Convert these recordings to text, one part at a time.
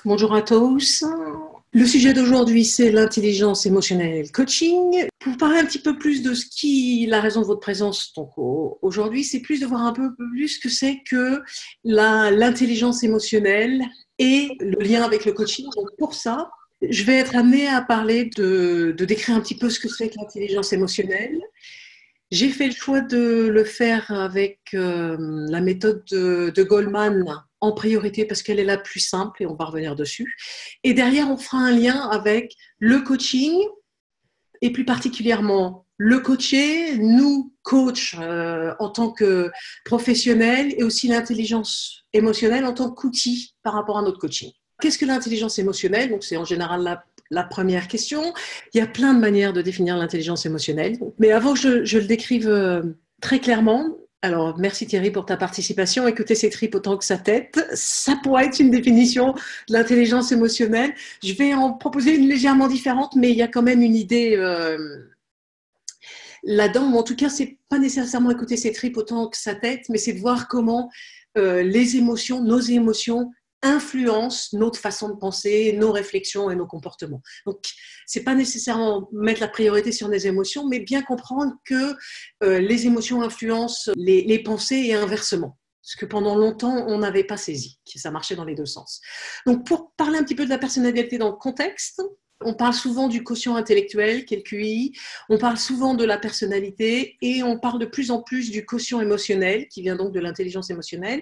Bonjour à tous. Le sujet d'aujourd'hui, c'est l'intelligence émotionnelle et le coaching. Pour parler un petit peu plus de la raison de votre présence donc, aujourd'hui, c'est plus de voir un peu plus ce que c'est que l'intelligence émotionnelle et le lien avec le coaching. Donc pour ça, je vais être amenée à parler de décrire un petit peu ce que c'est que l'intelligence émotionnelle. J'ai fait le choix de le faire avec la méthode de Goleman en priorité parce qu'elle est la plus simple et on va revenir dessus. Et derrière, on fera un lien avec le coaching et plus particulièrement le coaché, nous, coach en tant que professionnels et aussi l'intelligence émotionnelle en tant qu'outil par rapport à notre coaching. Qu'est-ce que l'intelligence émotionnelle? Donc, c'est en général la première question. Il y a plein de manières de définir l'intelligence émotionnelle. Mais avant que je le décrive très clairement, alors merci Thierry pour ta participation. Écoutez ses tripes autant que sa tête. Ça pourrait être une définition de l'intelligence émotionnelle. Je vais en proposer une légèrement différente, mais il y a quand même une idée là-dedans. En tout cas, c'est pas nécessairement écouter ses tripes autant que sa tête, mais c'est de voir comment les émotions, nos émotions, influencent notre façon de penser, nos réflexions et nos comportements. Donc, c'est pas nécessairement mettre la priorité sur les émotions, mais bien comprendre que les émotions influencent les pensées et inversement. Ce que pendant longtemps, on n'avait pas saisi, que ça marchait dans les deux sens. Donc, pour parler un petit peu de la personnalité dans le contexte, on parle souvent du quotient intellectuel, qui est le QI, on parle souvent de la personnalité et on parle de plus en plus du quotient émotionnel, qui vient donc de l'intelligence émotionnelle.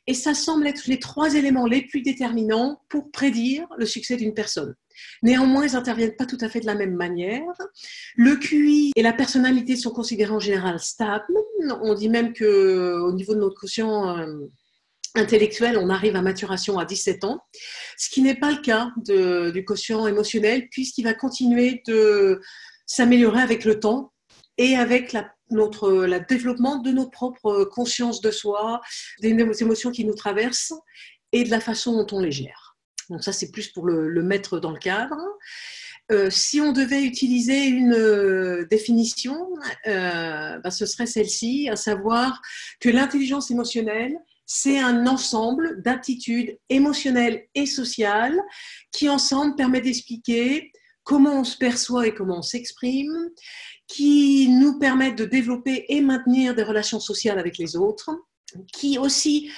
Et ça semble être les trois éléments les plus déterminants pour prédire le succès d'une personne. Néanmoins, ils n'interviennent pas tout à fait de la même manière. Le QI et la personnalité sont considérés en général stables. On dit même qu'au niveau de notre quotient intellectuel, on arrive à maturation à 17 ans, ce qui n'est pas le cas du quotient émotionnel, puisqu'il va continuer de s'améliorer avec le temps et avec le développement de notre propre conscience de soi, des émotions qui nous traversent et de la façon dont on les gère. Donc ça, c'est plus pour le mettre dans le cadre. Si on devait utiliser une définition, ce serait celle-ci, à savoir que l'intelligence émotionnelle, c'est un ensemble d'aptitudes émotionnelles et sociales qui, ensemble, permettent d'expliquer comment on se perçoit et comment on s'exprime, qui nous permettent de développer et maintenir des relations sociales avec les autres, qui aussi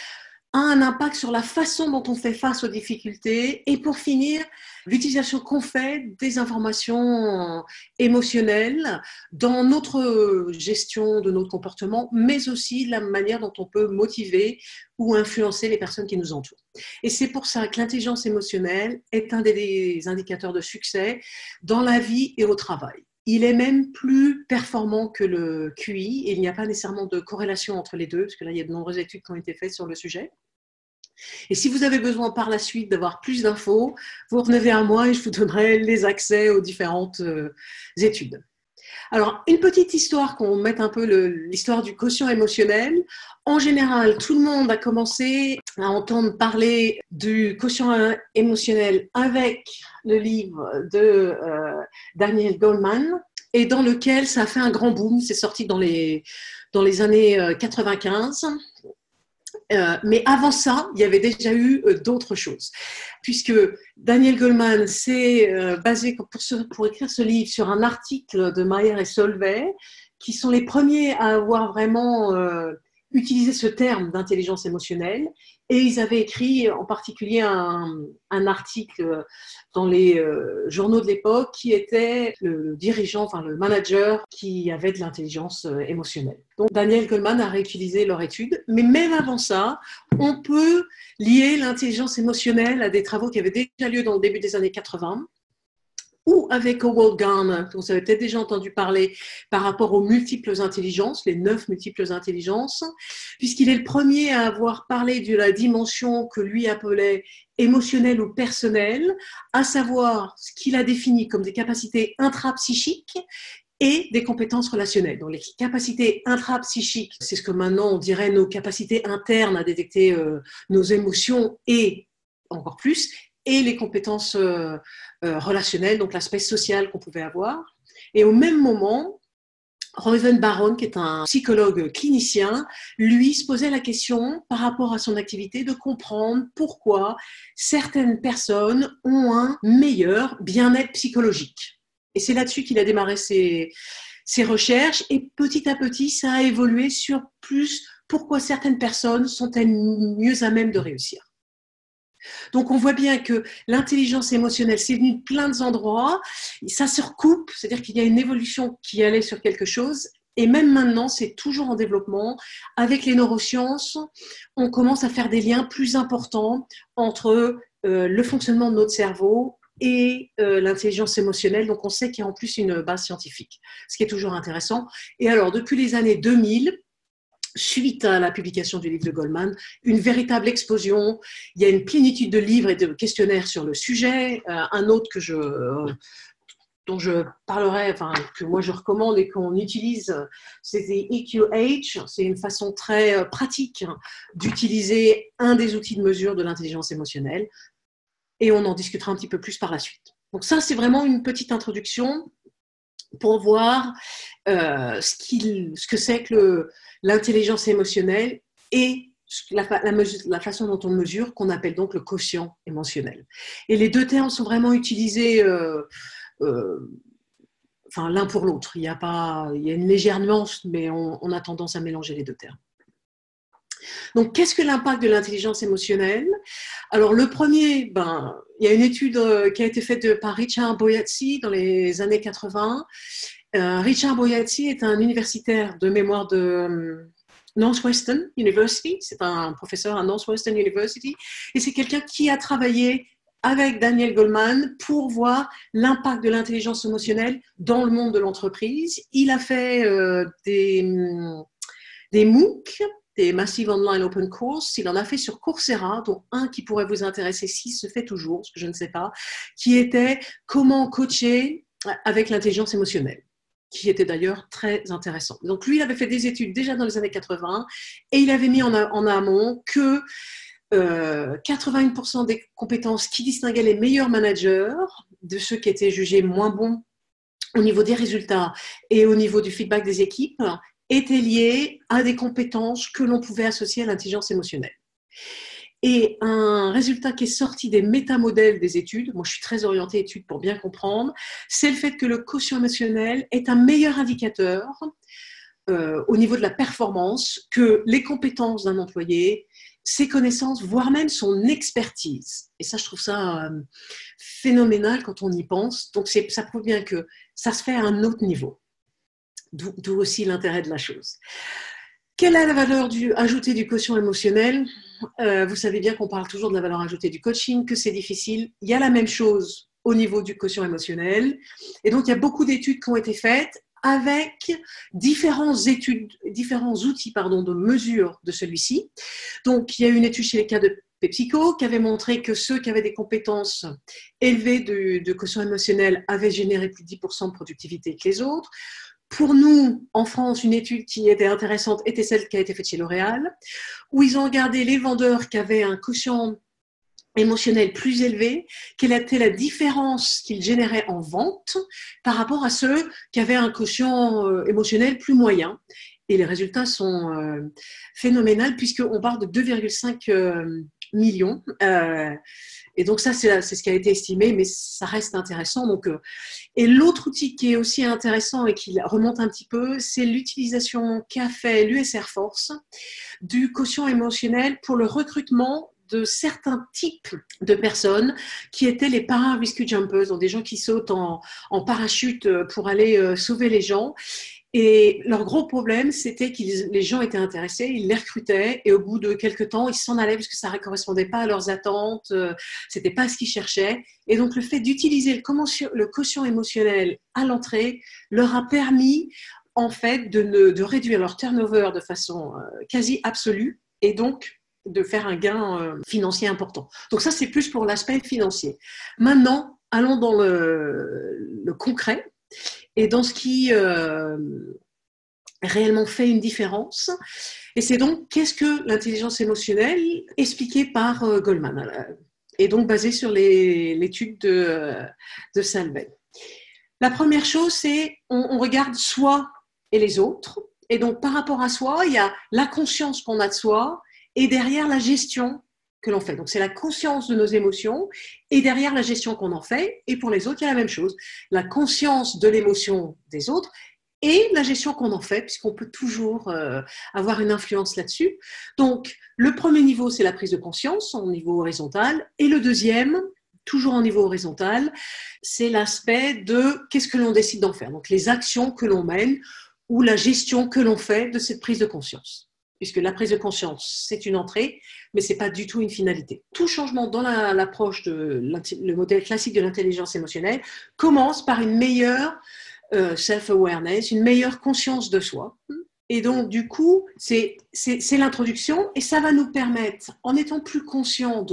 a un impact sur la façon dont on fait face aux difficultés et pour finir, l'utilisation qu'on fait des informations émotionnelles dans notre gestion de notre comportement, mais aussi la manière dont on peut motiver ou influencer les personnes qui nous entourent. Et c'est pour ça que l'intelligence émotionnelle est un des indicateurs de succès dans la vie et au travail. Il est même plus performant que le QI et il n'y a pas nécessairement de corrélation entre les deux, parce que là, il y a de nombreuses études qui ont été faites sur le sujet. Et si vous avez besoin par la suite d'avoir plus d'infos, vous revenez vers moi et je vous donnerai les accès aux différentes études. Alors, une petite histoire, qu'on mette un peu l'histoire du quotient émotionnel. En général, tout le monde a commencé à entendre parler du quotient émotionnel avec le livre de Daniel Goleman, et dans lequel ça a fait un grand boom. C'est sorti dans les années 95. Mais avant ça, il y avait déjà eu d'autres choses. Puisque Daniel Goleman s'est basé pour écrire ce livre sur un article de Mayer et Solvay, qui sont les premiers à avoir vraiment utilisé ce terme d'intelligence émotionnelle. Et ils avaient écrit en particulier un article dans les journaux de l'époque qui était le dirigeant, enfin le manager qui avait de l'intelligence émotionnelle. Donc Daniel Goleman a réutilisé leur étude, mais même avant ça, on peut lier l'intelligence émotionnelle à des travaux qui avaient déjà lieu dans le début des années 80, ou avec Howard Gardner, dont vous avez peut-être déjà entendu parler par rapport aux multiples intelligences, les 9 multiples intelligences, puisqu'il est le premier à avoir parlé de la dimension que lui appelait émotionnelle ou personnelle, à savoir ce qu'il a défini comme des capacités intrapsychiques et des compétences relationnelles. Donc les capacités intrapsychiques, c'est ce que maintenant on dirait nos capacités internes à détecter nos émotions et encore plus, et les compétences relationnelles, donc l'aspect social qu'on pouvait avoir. Et au même moment, Reuven Baron, qui est un psychologue clinicien, lui se posait la question par rapport à son activité de comprendre pourquoi certaines personnes ont un meilleur bien-être psychologique. Et c'est là-dessus qu'il a démarré ses recherches et petit à petit, ça a évolué sur plus pourquoi certaines personnes sont-elles mieux à même de réussir. Donc, on voit bien que l'intelligence émotionnelle, c'est venu de plein d'endroits, ça se recoupe, c'est-à-dire qu'il y a une évolution qui allait sur quelque chose, et même maintenant, c'est toujours en développement. Avec les neurosciences, on commence à faire des liens plus importants entre le fonctionnement de notre cerveau et l'intelligence émotionnelle. Donc, on sait qu'il y a en plus une base scientifique, ce qui est toujours intéressant. Et alors, depuis les années 2000, suite à la publication du livre de Goleman, une véritable explosion. Il y a une plénitude de livres et de questionnaires sur le sujet. Un autre dont je parlerai, enfin, que moi je recommande et qu'on utilise, c'est EQH. C'est une façon très pratique d'utiliser un des outils de mesure de l'intelligence émotionnelle. Et on en discutera un petit peu plus par la suite. Donc ça, c'est vraiment une petite introduction pour voir ce que c'est que l'intelligence émotionnelle et la façon dont on mesure, qu'on appelle donc le quotient émotionnel. Et les deux termes sont vraiment utilisés l'un pour l'autre. Il y a une légère nuance, mais on a tendance à mélanger les deux termes. Donc, qu'est-ce que l'impact de l'intelligence émotionnelle? Alors, le premier, il y a une étude qui a été faite par Richard Boyazzi dans les années 80. Richard Boyazzi est un universitaire de mémoire de Northwestern University. C'est un professeur à Northwestern University. Et c'est quelqu'un qui a travaillé avec Daniel Goleman pour voir l'impact de l'intelligence émotionnelle dans le monde de l'entreprise. Il a fait des MOOC, des Massive Online Open Course. Il en a fait sur Coursera, dont un qui pourrait vous intéresser s'il se fait toujours, ce que je ne sais pas, qui était comment coacher avec l'intelligence émotionnelle, qui était d'ailleurs très intéressant. Donc lui, il avait fait des études déjà dans les années 80 et il avait mis en amont que 81% des compétences qui distinguaient les meilleurs managers de ceux qui étaient jugés moins bons au niveau des résultats et au niveau du feedback des équipes étaient liées à des compétences que l'on pouvait associer à l'intelligence émotionnelle. Et un résultat qui est sorti des métamodèles des études, moi je suis très orientée études pour bien comprendre, c'est le fait que le quotient émotionnel est un meilleur indicateur au niveau de la performance que les compétences d'un employé, ses connaissances, voire même son expertise. Et ça, je trouve ça phénoménal quand on y pense. Donc ça prouve bien que ça se fait à un autre niveau. D'où aussi l'intérêt de la chose. Quelle est la valeur ajoutée du quotient émotionnel? Vous savez bien qu'on parle toujours de la valeur ajoutée du coaching, que c'est difficile. Il y a la même chose au niveau du quotient émotionnel. Et donc, il y a beaucoup d'études qui ont été faites avec différents outils de mesure de celui-ci. Donc, il y a une étude chez les cas de PepsiCo qui avait montré que ceux qui avaient des compétences élevées de quotient émotionnel avaient généré plus de 10% de productivité que les autres. Pour nous, en France, une étude qui était intéressante était celle qui a été faite chez L'Oréal, où ils ont regardé les vendeurs qui avaient un quotient émotionnel plus élevé, quelle était la différence qu'ils généraient en vente par rapport à ceux qui avaient un quotient émotionnel plus moyen. Et les résultats sont phénoménaux puisqu'on parle de 2,5 millions. Et donc ça, c'est ce qui a été estimé, mais ça reste intéressant. Donc, et l'autre outil qui est aussi intéressant et qui remonte un petit peu, c'est l'utilisation qu'a fait l'US Air Force du quotient émotionnel pour le recrutement de certains types de personnes qui étaient les para-rescue jumpers, donc des gens qui sautent en parachute pour aller sauver les gens. Et leur gros problème, c'était que les gens étaient intéressés, ils les recrutaient et au bout de quelques temps, ils s'en allaient parce que ça ne correspondait pas à leurs attentes, c'était pas ce qu'ils cherchaient. Et donc, le fait d'utiliser le quotient émotionnel à l'entrée leur a permis, en fait, de réduire leur turnover de façon quasi absolue et donc de faire un gain financier important. Donc ça, c'est plus pour l'aspect financier. Maintenant, allons dans le concret. Et dans ce qui réellement fait une différence. Et c'est donc, qu'est-ce que l'intelligence émotionnelle expliquée par Goleman, et donc basée sur l'étude de Salvey. La première chose, c'est on regarde soit et les autres. Et donc, par rapport à soi, il y a la conscience qu'on a de soi et derrière la gestion que l'on fait. Donc, c'est la conscience de nos émotions et derrière la gestion qu'on en fait. Et pour les autres, il y a la même chose. La conscience de l'émotion des autres et la gestion qu'on en fait, puisqu'on peut toujours avoir une influence là-dessus. Donc, le premier niveau, c'est la prise de conscience au niveau horizontal. Et le deuxième, toujours en niveau horizontal, c'est l'aspect de qu'est-ce que l'on décide d'en faire. Donc, les actions que l'on mène ou la gestion que l'on fait de cette prise de conscience. Puisque la prise de conscience, c'est une entrée, mais ce n'est pas du tout une finalité. Tout changement dans l'approche le modèle classique de l'intelligence émotionnelle commence par une meilleure self-awareness, une meilleure conscience de soi. Et donc, du coup, c'est l'introduction et ça va nous permettre, en étant plus conscient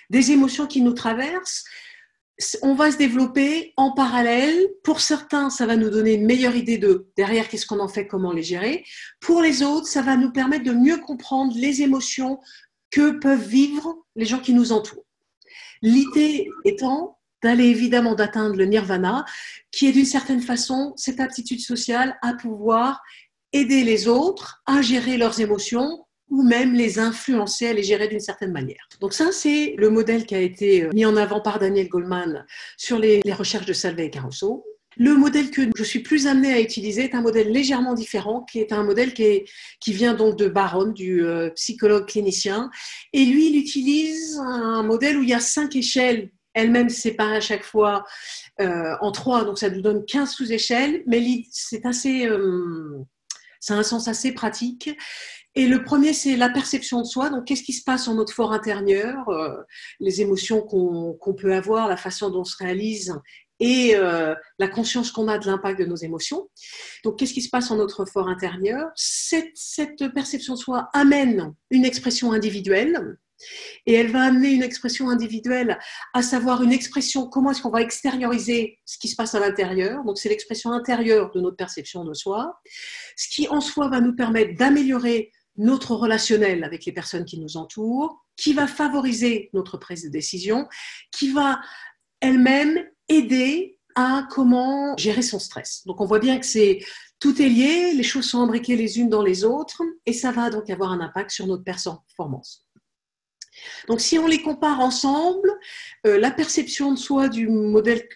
des émotions qui nous traversent, on va se développer en parallèle. Pour certains, ça va nous donner une meilleure idée de derrière qu'est-ce qu'on en fait, comment les gérer. Pour les autres, ça va nous permettre de mieux comprendre les émotions que peuvent vivre les gens qui nous entourent. L'idée étant d'aller évidemment d'atteindre le nirvana, qui est d'une certaine façon cette aptitude sociale à pouvoir aider les autres à gérer leurs émotions ou même les influencer à les gérer d'une certaine manière. Donc ça, c'est le modèle qui a été mis en avant par Daniel Goleman sur les recherches de Salvey et Caruso. Le modèle que je suis plus amenée à utiliser est un modèle légèrement différent, qui est un modèle qui vient donc de Baron, du psychologue clinicien. Et lui, il utilise un modèle où il y a 5 échelles, elles-mêmes séparées à chaque fois en 3, donc ça nous donne 15 sous-échelles, mais c'est ça a un sens assez pratique. Et le premier, c'est la perception de soi. Donc, qu'est-ce qui se passe en notre fort intérieur, les émotions qu'on peut avoir, la façon dont on se réalise et la conscience qu'on a de l'impact de nos émotions. Donc, qu'est-ce qui se passe en notre fort intérieur ? Cette perception de soi amène une expression individuelle et elle va amener une expression individuelle, à savoir une expression, comment est-ce qu'on va extérioriser ce qui se passe à l'intérieur. Donc, c'est l'expression intérieure de notre perception de soi, ce qui en soi va nous permettre d'améliorer notre relationnel avec les personnes qui nous entourent, qui va favoriser notre prise de décision, qui va elle-même aider à comment gérer son stress. Donc on voit bien que tout est lié, les choses sont imbriquées les unes dans les autres et ça va donc avoir un impact sur notre performance. Donc si on les compare ensemble, la perception de soi du modèle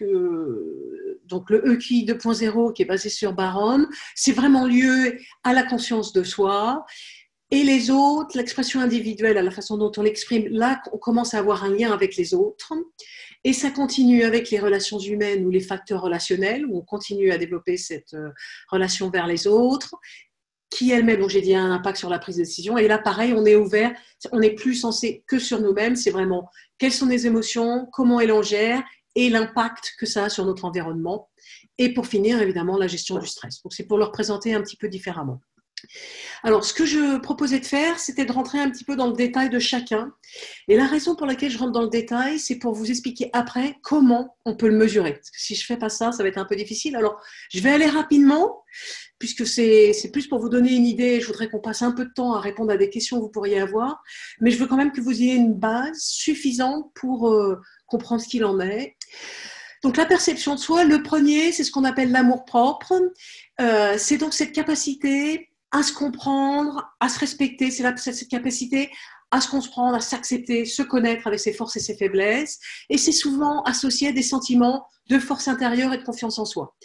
donc le EQI 2.0 qui est basé sur Baron, c'est vraiment lié à la conscience de soi. Et les autres, l'expression individuelle, à la façon dont on l'exprime, là, on commence à avoir un lien avec les autres. Et ça continue avec les relations humaines ou les facteurs relationnels, où on continue à développer cette relation vers les autres, qui elle-même, donc j'ai dit, a un impact sur la prise de décision. Et là, pareil, on est ouvert, on n'est plus censé que sur nous-mêmes, c'est vraiment quelles sont les émotions, comment elles en gèrent, et l'impact que ça a sur notre environnement. Et pour finir, évidemment, la gestion du stress. Donc c'est pour le représenter un petit peu différemment. Alors, ce que je proposais de faire, c'était de rentrer un petit peu dans le détail de chacun. Et la raison pour laquelle je rentre dans le détail, c'est pour vous expliquer après comment on peut le mesurer. Parce que si je ne fais pas ça, ça va être un peu difficile. Alors, je vais aller rapidement, puisque c'est plus pour vous donner une idée. Je voudrais qu'on passe un peu de temps à répondre à des questions que vous pourriez avoir. Mais je veux quand même que vous ayez une base suffisante pour comprendre ce qu'il en est. Donc, la perception de soi, le premier, c'est ce qu'on appelle l'amour-propre. C'est donc cette capacité à se comprendre, à se respecter, c'est cette capacité à se comprendre, à s'accepter, se connaître avec ses forces et ses faiblesses. Et c'est souvent associé à des sentiments de force intérieure et de confiance en soi.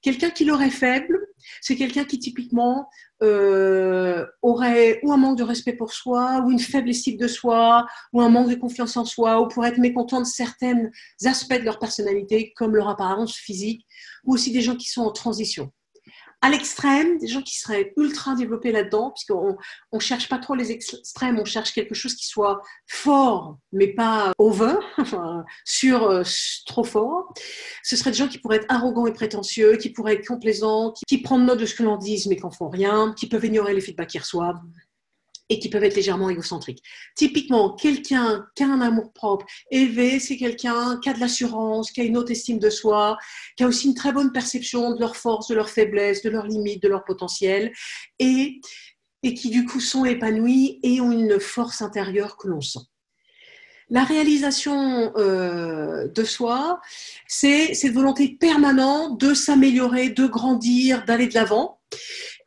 Quelqu'un qui l'aurait faible, c'est quelqu'un qui typiquement aurait ou un manque de respect pour soi, ou une faible estime de soi, ou un manque de confiance en soi, ou pourrait être mécontent de certains aspects de leur personnalité, comme leur apparence physique, ou aussi des gens qui sont en transition. À l'extrême, des gens qui seraient ultra développés là-dedans, puisqu'on ne cherche pas trop les extrêmes, on cherche quelque chose qui soit fort, mais pas over, trop fort. Ce seraient des gens qui pourraient être arrogants et prétentieux, qui pourraient être complaisants, qui prennent note de ce que l'on dit, mais qui n'en font rien, qui peuvent ignorer les feedbacks qu'ils reçoivent, et qui peuvent être légèrement égocentriques. Typiquement, quelqu'un qui a un amour-propre élevé, c'est quelqu'un qui a de l'assurance, qui a une haute estime de soi, qui a aussi une très bonne perception de leurs forces, de leurs faiblesses, de leurs limites, de leur potentiel, et qui du coup sont épanouis et ont une force intérieure que l'on sent. La réalisation de soi, c'est cette volonté permanente de s'améliorer, de grandir, d'aller de l'avant.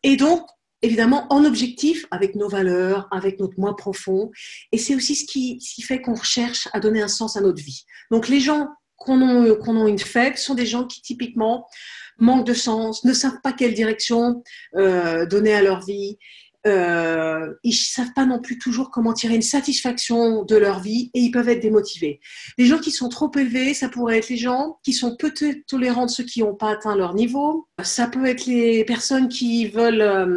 Et donc, évidemment, en objectif, avec nos valeurs, avec notre moi profond. Et c'est aussi ce qui fait qu'on recherche à donner un sens à notre vie. Donc, les gens qu'on a une faible sont des gens qui, typiquement, manquent de sens, ne savent pas quelle direction donner à leur vie. Ils ne savent pas non plus toujours comment tirer une satisfaction de leur vie et ils peuvent être démotivés. Les gens qui sont trop élevés, ça pourrait être les gens qui sont peut-être tolérants de ceux qui n'ont pas atteint leur niveau. Ça peut être les personnes qui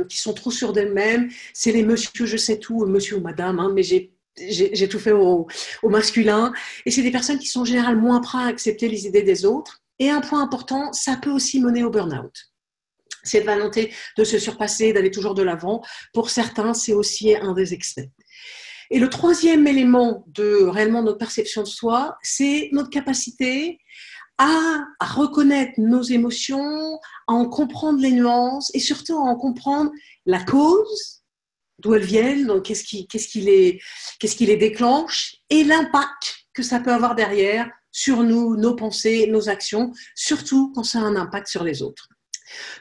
qui sont trop sûres d'elles-mêmes. C'est les monsieur je sais tout, monsieur ou madame, hein, mais j'ai tout fait au masculin. Et c'est des personnes qui sont en général moins prêtes à accepter les idées des autres. Et un point important, ça peut aussi mener au burn-out. Cette volonté de se surpasser, d'aller toujours de l'avant, pour certains, c'est aussi un des excès. Et le troisième élément de réellement notre perception de soi, c'est notre capacité à reconnaître nos émotions, à en comprendre les nuances et surtout à en comprendre la cause, d'où elles viennent, donc qu'est-ce qui les déclenche et l'impact que ça peut avoir derrière sur nous, nos pensées, nos actions, surtout quand ça a un impact sur les autres.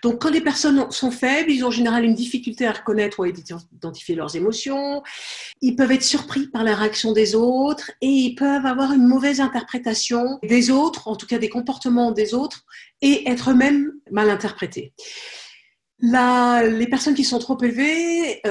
Donc, quand les personnes sont faibles, ils ont en général une difficulté à reconnaître ou à identifier leurs émotions. Ils peuvent être surpris par la réaction des autres et ils peuvent avoir une mauvaise interprétation des autres, en tout cas des comportements des autres, et être eux-mêmes mal interprétés. Les personnes qui sont trop élevées,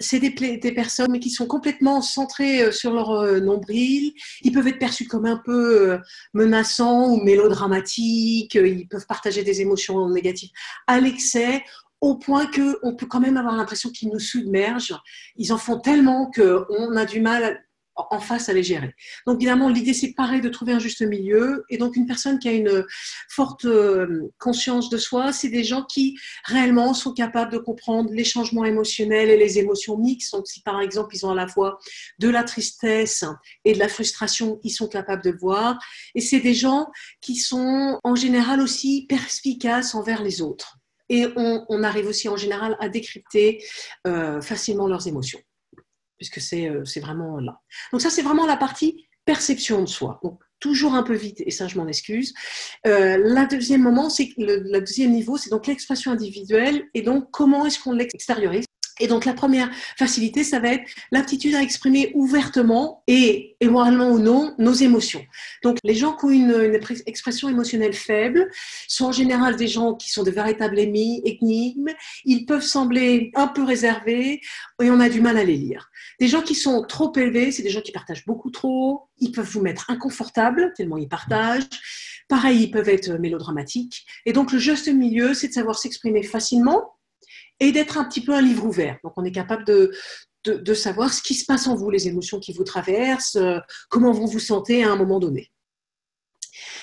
c'est des personnes qui sont complètement centrées sur leur nombril. Ils peuvent être perçus comme un peu menaçants ou mélodramatiques. Ils peuvent partager des émotions négatives à l'excès, au point qu'on peut quand même avoir l'impression qu'ils nous submergent. Ils en font tellement qu'on a du mal en face à les gérer. Donc évidemment, l'idée c'est pareil de trouver un juste milieu. Et donc une personne qui a une forte conscience de soi, c'est des gens qui réellement sont capables de comprendre les changements émotionnels et les émotions mixtes. Donc si par exemple ils ont à la fois de la tristesse et de la frustration, ils sont capables de le voir. Et c'est des gens qui sont en général aussi perspicaces envers les autres. Et on arrive aussi en général à décrypter facilement leurs émotions, puisque c'est vraiment là. Donc ça, c'est vraiment la partie perception de soi. Donc, toujours un peu vite, et ça, je m'en excuse. Le deuxième niveau, c'est donc l'expression individuelle, et donc comment est-ce qu'on l'extériorise. Et donc, la première facilité, ça va être l'aptitude à exprimer ouvertement et moralement ou non nos émotions. Donc, les gens qui ont une expression émotionnelle faible sont en général des gens qui sont de véritables énigmes. Ils peuvent sembler un peu réservés et on a du mal à les lire. Des gens qui sont trop élevés, c'est des gens qui partagent beaucoup trop. Ils peuvent vous mettre inconfortable tellement ils partagent. Pareil, ils peuvent être mélodramatiques. Et donc, le juste milieu, c'est de savoir s'exprimer facilement et d'être un petit peu un livre ouvert. Donc, on est capable de savoir ce qui se passe en vous, les émotions qui vous traversent, comment vous vous sentez à un moment donné.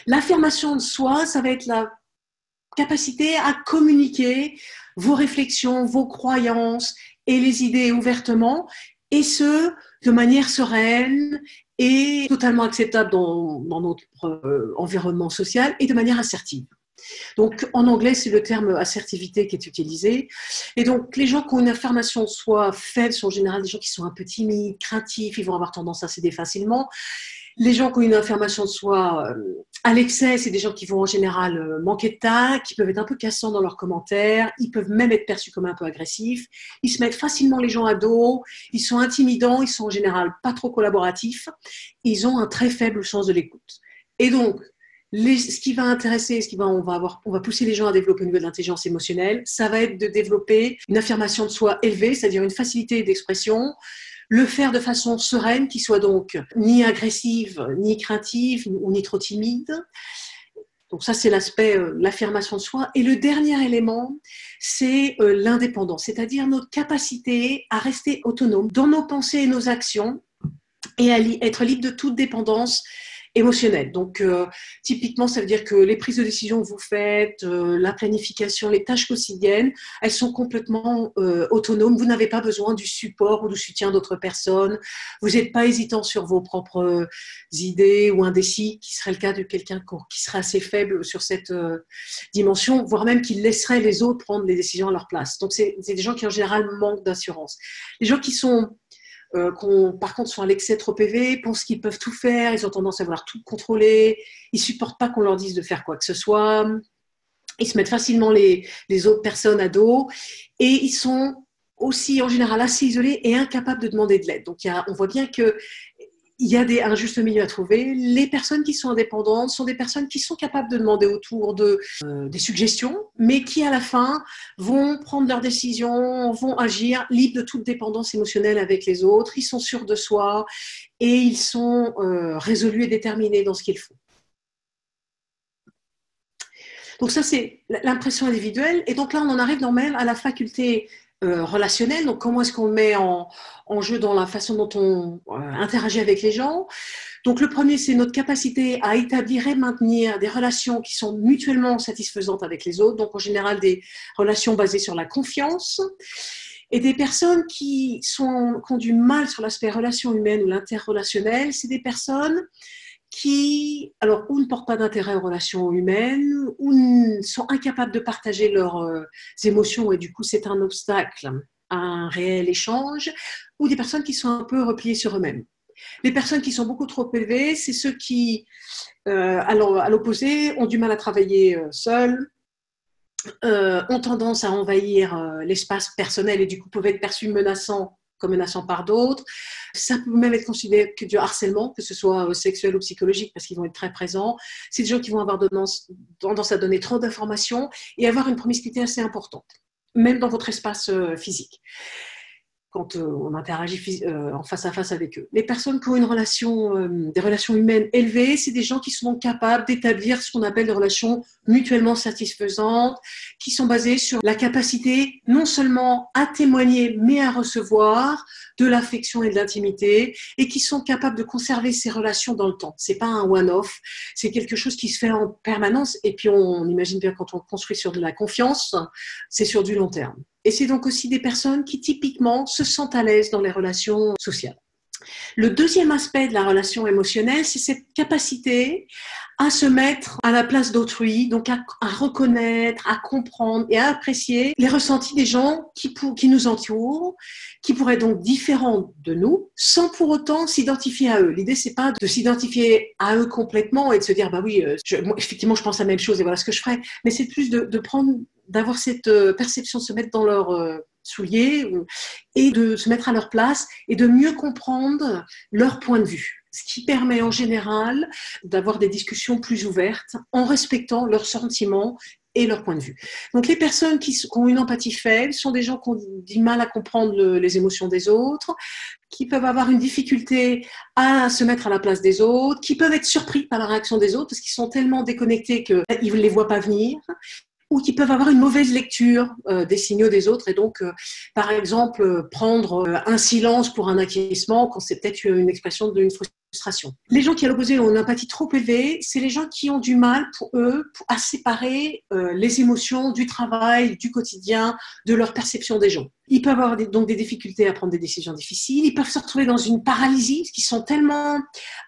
L'affirmation de soi, ça va être la capacité à communiquer vos réflexions, vos croyances et les idées ouvertement, et ce, de manière sereine et totalement acceptable dans notre environnement social et de manière assertive. Donc, en anglais, c'est le terme assertivité qui est utilisé. Et donc, les gens qui ont une affirmation de soi faible sont en général des gens qui sont un peu timides, craintifs, ils vont avoir tendance à céder facilement. Les gens qui ont une affirmation de soi à l'excès, c'est des gens qui vont en général manquer de tact, qui peuvent être un peu cassants dans leurs commentaires, ils peuvent même être perçus comme un peu agressifs, ils se mettent facilement les gens à dos, ils sont intimidants, ils sont en général pas trop collaboratifs, ils ont un très faible sens de l'écoute. Et donc, ce qui va intéresser, on va pousser les gens à développer au niveau de l'intelligence émotionnelle, ça va être de développer une affirmation de soi élevée, c'est-à-dire une facilité d'expression, le faire de façon sereine, qui soit donc ni agressive, ni craintive, ou ni trop timide. Donc ça, c'est l'aspect, l'affirmation de soi. Et le dernier élément, c'est l'indépendance, c'est-à-dire notre capacité à rester autonome dans nos pensées et nos actions et à être libre de toute dépendance émotionnelle. Donc, typiquement, ça veut dire que les prises de décision que vous faites, la planification, les tâches quotidiennes, elles sont complètement autonomes. Vous n'avez pas besoin du support ou du soutien d'autres personnes. Vous n'êtes pas hésitant sur vos propres idées ou indécis, qui serait le cas de quelqu'un qui serait assez faible sur cette dimension, voire même qui laisserait les autres prendre les décisions à leur place. Donc, c'est des gens qui, en général, manquent d'assurance. Les gens qui sont par contre sont à l'excès trop élevés, pensent qu'ils peuvent tout faire, ils ont tendance à vouloir tout contrôler, ils supportent pas qu'on leur dise de faire quoi que ce soit, Ils se mettent facilement les autres personnes à dos et ils sont aussi en général assez isolés et incapables de demander de l'aide. Donc on voit bien qu'il y a un juste milieu à trouver. Les personnes qui sont indépendantes sont des personnes qui sont capables de demander autour des suggestions, mais qui à la fin vont prendre leurs décisions, vont agir libres de toute dépendance émotionnelle avec les autres. Ils sont sûrs de soi et ils sont résolus et déterminés dans ce qu'ils font. Donc ça, c'est l'impression individuelle. Et donc là, on en arrive même à la faculté relationnelle. Donc comment est-ce qu'on met en jeu dans la façon dont on interagit avec les gens. Donc le premier, c'est notre capacité à établir et maintenir des relations qui sont mutuellement satisfaisantes avec les autres. Donc en général, des relations basées sur la confiance. Et des personnes qui ont du mal sur l'aspect relation humaine ou l'interrelationnel, c'est des personnes qui, alors, ou ne portent pas d'intérêt aux relations humaines, ou sont incapables de partager leurs émotions, et du coup, c'est un obstacle à un réel échange, ou des personnes qui sont un peu repliées sur eux-mêmes. Les personnes qui sont beaucoup trop élevées, c'est ceux qui, à l'opposé, ont du mal à travailler seuls, ont tendance à envahir l'espace personnel et du coup peuvent être perçus comme menaçants par d'autres. Ça peut même être considéré que du harcèlement, que ce soit sexuel ou psychologique, parce qu'ils vont être très présents. C'est des gens qui vont avoir tendance à donner trop d'informations et avoir une promiscuité assez importante, même dans votre espace physique, quand on interagit en face à face avec eux. Les personnes qui ont des relations humaines élevées, c'est des gens qui sont capables d'établir ce qu'on appelle des relations mutuellement satisfaisantes, qui sont basées sur la capacité non seulement à témoigner, mais à recevoir de l'affection et de l'intimité, et qui sont capables de conserver ces relations dans le temps. C'est pas un one-off, c'est quelque chose qui se fait en permanence, et puis on imagine bien quand on construit sur de la confiance, c'est sur du long terme. Et c'est donc aussi des personnes qui typiquement se sentent à l'aise dans les relations sociales. Le deuxième aspect de la relation émotionnelle, c'est cette capacité à se mettre à la place d'autrui, donc à reconnaître, à comprendre et à apprécier les ressentis des gens qui nous entourent, qui pourraient être donc différents de nous, sans pour autant s'identifier à eux. L'idée, c'est pas de s'identifier à eux complètement et de se dire, bah oui, moi, effectivement, je pense la même chose et voilà ce que je ferais, mais c'est plus d'avoir cette perception de se mettre dans leur souliers et de se mettre à leur place et de mieux comprendre leur point de vue. Ce qui permet en général d'avoir des discussions plus ouvertes en respectant leurs sentiments et leur point de vue. Donc les personnes qui ont une empathie faible sont des gens qui ont du mal à comprendre les émotions des autres, qui peuvent avoir une difficulté à se mettre à la place des autres, qui peuvent être surpris par la réaction des autres parce qu'ils sont tellement déconnectés qu'ils ne les voient pas venir, ou qui peuvent avoir une mauvaise lecture des signaux des autres et donc, par exemple, prendre un silence pour un acquiescement quand c'est peut-être une expression d'une frustration. Les gens qui, à l'opposé, ont une empathie trop élevée, c'est les gens qui ont du mal, pour eux, à séparer les émotions du travail, du quotidien, de leur perception des gens. Ils peuvent avoir donc des difficultés à prendre des décisions difficiles, ils peuvent se retrouver dans une paralysie, parce qu'ils sont tellement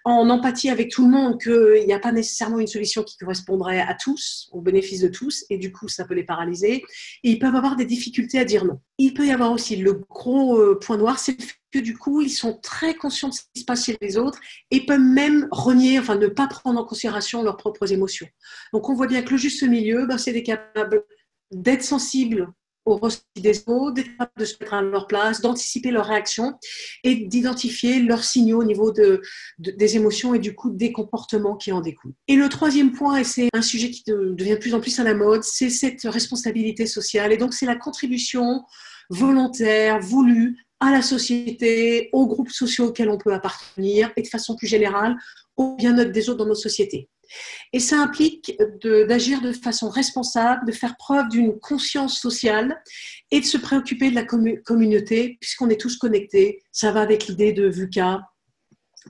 en empathie avec tout le monde qu'il n'y a pas nécessairement une solution qui correspondrait à tous, au bénéfice de tous, et du coup, ça peut les paralyser. Et ils peuvent avoir des difficultés à dire non. Il peut y avoir aussi le gros point noir, c'est le fait que du coup, ils sont très conscients de ce qui se passe chez les autres et peuvent même renier, enfin ne pas prendre en considération leurs propres émotions. Donc on voit bien que le juste milieu, c'est des capables d'être sensibles aux ressentis des autres, d'être capables de se mettre à leur place, d'anticiper leurs réactions et d'identifier leurs signaux au niveau des émotions et du coup des comportements qui en découlent. Et le troisième point, et c'est un sujet qui devient de plus en plus à la mode, c'est cette responsabilité sociale. Et donc c'est la contribution volontaire, voulue à la société, aux groupes sociaux auxquels on peut appartenir et de façon plus générale au bien-être des autres dans nos sociétés. Et ça implique d'agir de façon responsable, de faire preuve d'une conscience sociale et de se préoccuper de la communauté puisqu'on est tous connectés. Ça va avec l'idée de VUCA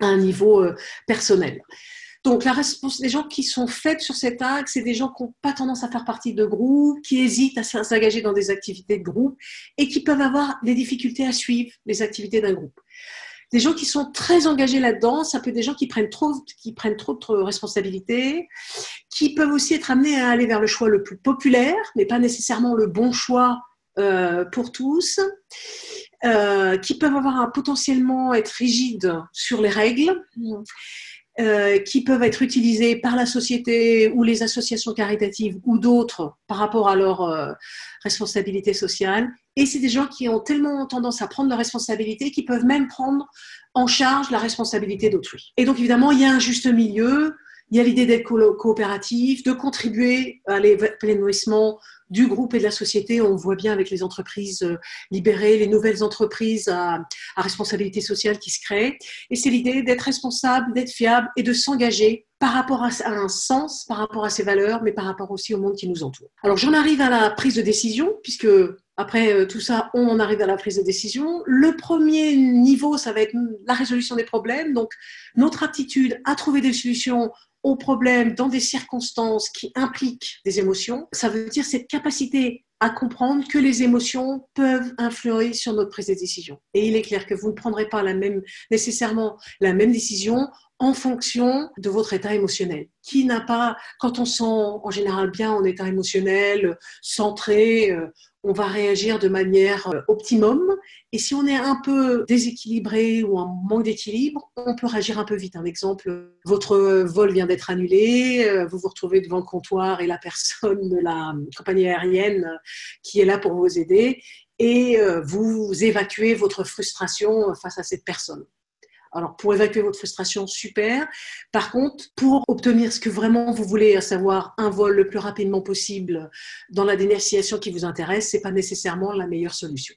à un niveau personnel. Donc, les gens qui sont faits sur cet axe, c'est des gens qui n'ont pas tendance à faire partie de groupes, qui hésitent à s'engager dans des activités de groupe et qui peuvent avoir des difficultés à suivre les activités d'un groupe. Des gens qui sont très engagés là-dedans, ça peut être des gens qui prennent trop de responsabilités, qui peuvent aussi être amenés à aller vers le choix le plus populaire, mais pas nécessairement le bon choix pour tous, qui peuvent potentiellement être rigides sur les règles, qui peuvent être utilisés par la société ou les associations caritatives ou d'autres par rapport à leur responsabilité sociale. Et c'est des gens qui ont tellement tendance à prendre leurs responsabilités qu'ils peuvent même prendre en charge la responsabilité d'autrui. Et donc évidemment, il y a un juste milieu. Il y a l'idée d'être coopératif, de contribuer à l'épanouissement du groupe et de la société. On voit bien avec les entreprises libérées, les nouvelles entreprises à responsabilité sociale qui se créent. Et c'est l'idée d'être responsable, d'être fiable et de s'engager par rapport à un sens, par rapport à ses valeurs, mais par rapport aussi au monde qui nous entoure. Alors j'en arrive à la prise de décision, puisque après tout ça, on en arrive à la prise de décision. Le premier niveau, ça va être la résolution des problèmes. Donc notre aptitude à trouver des solutions aux problèmes dans des circonstances qui impliquent des émotions. Ça veut dire cette capacité à comprendre que les émotions peuvent influer sur notre prise de décision. Et il est clair que vous ne prendrez pas nécessairement la même décision en fonction de votre état émotionnel. Qui n'a pas, quand on sent en général bien en état émotionnel, centré, on va réagir de manière optimum. Et si on est un peu déséquilibré ou en manque d'équilibre, on peut réagir un peu vite. Un exemple, votre vol vient d'être annulé, vous vous retrouvez devant le comptoir et la personne de la compagnie aérienne qui est là pour vous aider et vous évacuez votre frustration face à cette personne. Alors, pour évacuer votre frustration, super. Par contre, pour obtenir ce que vraiment vous voulez, à savoir un vol le plus rapidement possible dans la destination qui vous intéresse, c'est pas nécessairement la meilleure solution.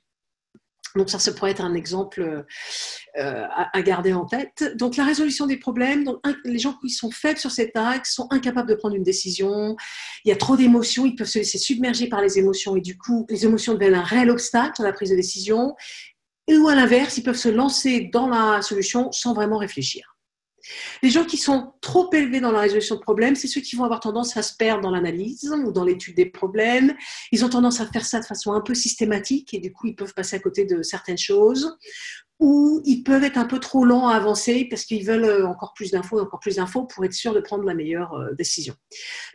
Donc ça pourrait être un exemple à garder en tête. Donc la résolution des problèmes, donc, les gens qui sont faibles sur cet axe sont incapables de prendre une décision. Il y a trop d'émotions, ils peuvent se laisser submerger par les émotions et du coup, les émotions deviennent un réel obstacle à la prise de décision. Ou à l'inverse, ils peuvent se lancer dans la solution sans vraiment réfléchir. Les gens qui sont trop élevés dans la résolution de problèmes, c'est ceux qui vont avoir tendance à se perdre dans l'analyse ou dans l'étude des problèmes. Ils ont tendance à faire ça de façon un peu systématique et du coup, ils peuvent passer à côté de certaines choses. Ou ils peuvent être un peu trop lents à avancer parce qu'ils veulent encore plus d'infos pour être sûr de prendre la meilleure décision.